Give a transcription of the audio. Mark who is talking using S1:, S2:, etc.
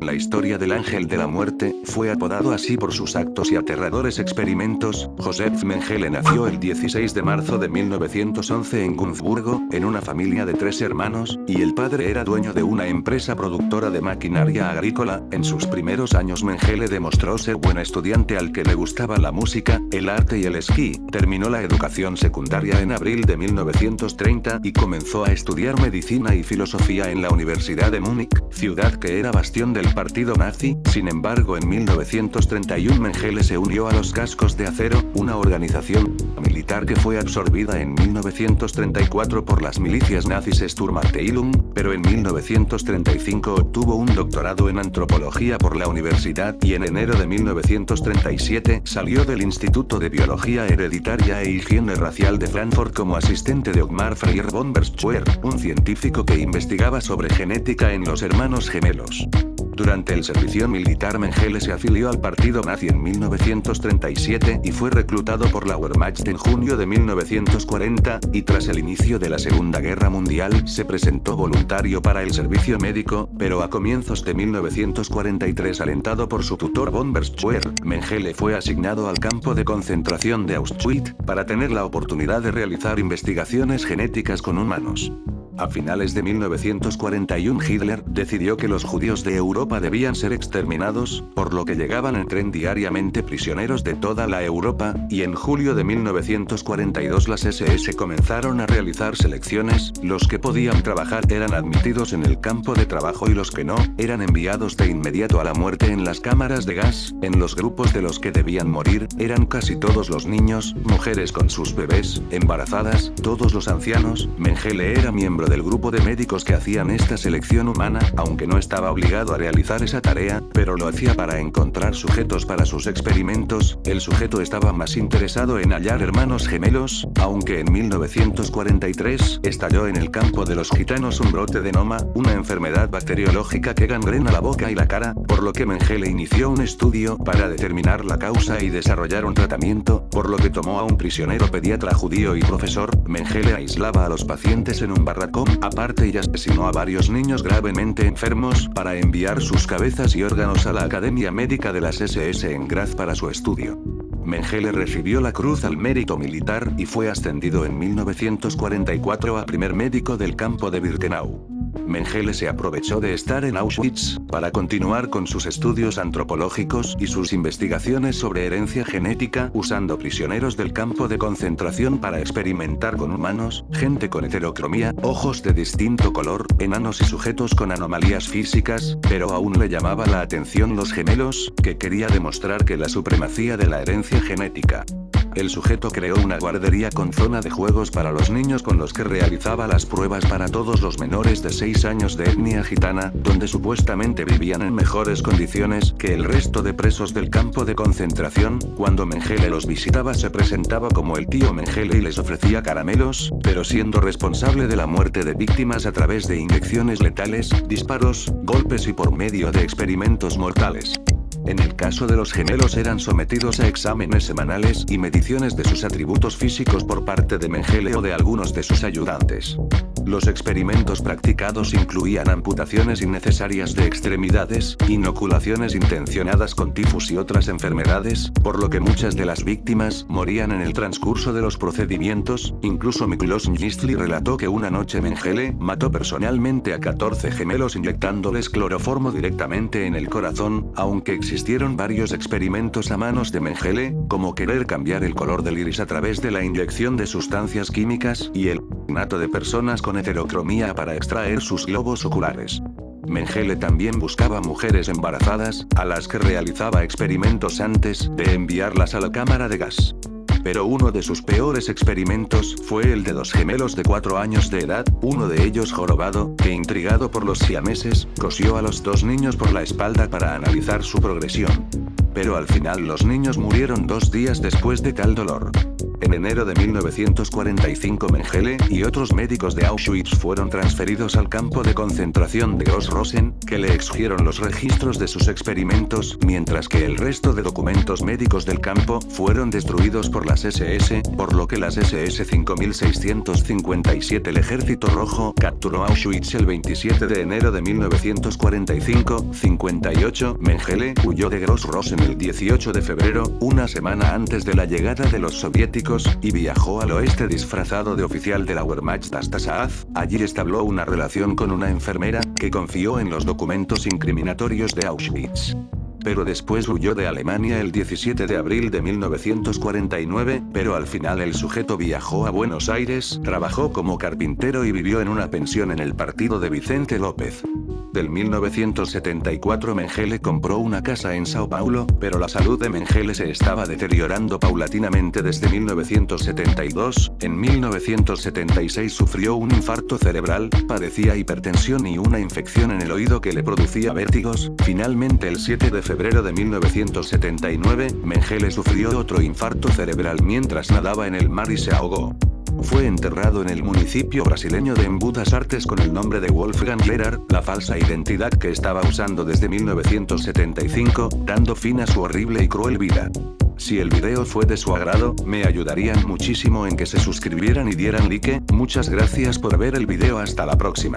S1: La historia del ángel de la muerte fue apodado así por sus actos y aterradores experimentos. Joseph Mengele nació el 16 de marzo de 1911 en Günzburgo, en una familia de 3 hermanos, y el padre era dueño de una empresa productora de maquinaria agrícola. En sus primeros años Mengele demostró ser buen estudiante al que le gustaba la música, el arte y el esquí. Terminó la educación secundaria en abril de 1930 y comenzó a estudiar medicina y filosofía en la Universidad de Múnich, ciudad que era bastión del partido nazi. Sin embargo, en 1931 Mengele se unió a los Cascos de Acero, una organización militar que fue absorbida en 1934 por las milicias nazis Sturmabteilung, pero en 1935 obtuvo un doctorado en antropología por la universidad y en enero de 1937 salió del Instituto de Biología Hereditaria e Higiene Racial de Frankfurt como asistente de Ottmar Freyer von Bergschwer, un científico que investigaba sobre genética en los hermanos gemelos. Durante el servicio militar Mengele se afilió al partido nazi en 1937 y fue reclutado por la Wehrmacht en junio de 1940, y tras el inicio de la Segunda Guerra Mundial se presentó voluntario para el servicio médico, pero a comienzos de 1943, alentado por su tutor von Bergschwer, Mengele fue asignado al campo de concentración de Auschwitz, para tener la oportunidad de realizar investigaciones genéticas con humanos. A finales de 1941 Hitler decidió que los judíos de Europa debían ser exterminados, por lo que llegaban en tren diariamente prisioneros de toda la Europa, y en julio de 1942 las SS comenzaron a realizar selecciones. Los que podían trabajar eran admitidos en el campo de trabajo y los que no, eran enviados de inmediato a la muerte en las cámaras de gas. En los grupos de los que debían morir, eran casi todos los niños, mujeres con sus bebés, embarazadas, todos los ancianos. Mengele era miembro del grupo de médicos que hacían esta selección humana, aunque no estaba obligado a realizar esa tarea, pero lo hacía para encontrar sujetos para sus experimentos. El sujeto estaba más interesado en hallar hermanos gemelos, aunque en 1943 estalló en el campo de los gitanos un brote de noma, una enfermedad bacteriológica que gangrena la boca y la cara, por lo que Mengele inició un estudio para determinar la causa y desarrollar un tratamiento, por lo que tomó a un prisionero pediatra judío y profesor. Mengele aislaba a los pacientes en un barracón aparte y asesinó a varios niños gravemente enfermos para enviar sus cabezas y órganos a la Academia Médica de las SS en Graz para su estudio. Mengele recibió la Cruz al Mérito Militar y fue ascendido en 1944 a primer médico del campo de Birkenau. Mengele se aprovechó de estar en Auschwitz para continuar con sus estudios antropológicos y sus investigaciones sobre herencia genética, usando prisioneros del campo de concentración para experimentar con humanos, gente con heterocromía, ojos de distinto color, enanos y sujetos con anomalías físicas, pero aún le llamaba la atención los gemelos, que quería demostrar que la supremacía de la herencia genética. El sujeto creó una guardería con zona de juegos para los niños con los que realizaba las pruebas para todos los menores de 6 años de etnia gitana, donde supuestamente vivían en mejores condiciones que el resto de presos del campo de concentración. Cuando Mengele los visitaba se presentaba como el tío Mengele y les ofrecía caramelos, pero siendo responsable de la muerte de víctimas a través de inyecciones letales, disparos, golpes y por medio de experimentos mortales. En el caso de los gemelos eran sometidos a exámenes semanales y mediciones de sus atributos físicos por parte de Mengele o de algunos de sus ayudantes. Los experimentos practicados incluían amputaciones innecesarias de extremidades, inoculaciones intencionadas con tifus y otras enfermedades, por lo que muchas de las víctimas morían en el transcurso de los procedimientos. Incluso Miklos Njistli relató que una noche Mengele mató personalmente a 14 gemelos inyectándoles cloroformo directamente en el corazón, aunque existieron varios experimentos a manos de Mengele, como querer cambiar el color del iris a través de la inyección de sustancias químicas, y el asesinato de personas con heterocromía para extraer sus globos oculares. Mengele también buscaba mujeres embarazadas, a las que realizaba experimentos antes de enviarlas a la cámara de gas. Pero uno de sus peores experimentos fue el de 2 gemelos de 4 años de edad, uno de ellos jorobado, que intrigado por los siameses, cosió a los 2 niños por la espalda para analizar su progresión. Pero al final los niños murieron 2 días después de tal dolor. En enero de 1945 Mengele y otros médicos de Auschwitz fueron transferidos al campo de concentración de Gross-Rosen, que le exigieron los registros de sus experimentos, mientras que el resto de documentos médicos del campo fueron destruidos por las SS, por lo que las SS 5657 el Ejército Rojo capturó Auschwitz el 27 de enero de 1945. 58 Mengele huyó de Gross-Rosen el 18 de febrero, una semana antes de la llegada de los soviéticos, y viajó al oeste disfrazado de oficial de la Wehrmacht hasta Saaz. Allí establó una relación con una enfermera, que confió en los documentos incriminatorios de Auschwitz. Pero después huyó de Alemania el 17 de abril de 1949, pero al final el sujeto viajó a Buenos Aires, trabajó como carpintero y vivió en una pensión en el partido de Vicente López. Del 1974 Mengele compró una casa en Sao Paulo, pero la salud de Mengele se estaba deteriorando paulatinamente desde 1972. En 1976 sufrió un infarto cerebral, padecía hipertensión y una infección en el oído que le producía vértigos. Finalmente el 7 de febrero de 1979, Mengele sufrió otro infarto cerebral mientras nadaba en el mar y se ahogó. Fue enterrado en el municipio brasileño de Embu das Artes con el nombre de Wolfgang Lehrer, la falsa identidad que estaba usando desde 1975, dando fin a su horrible y cruel vida. Si el video fue de su agrado, me ayudarían muchísimo en que se suscribieran y dieran like. Muchas gracias por ver el video, hasta la próxima.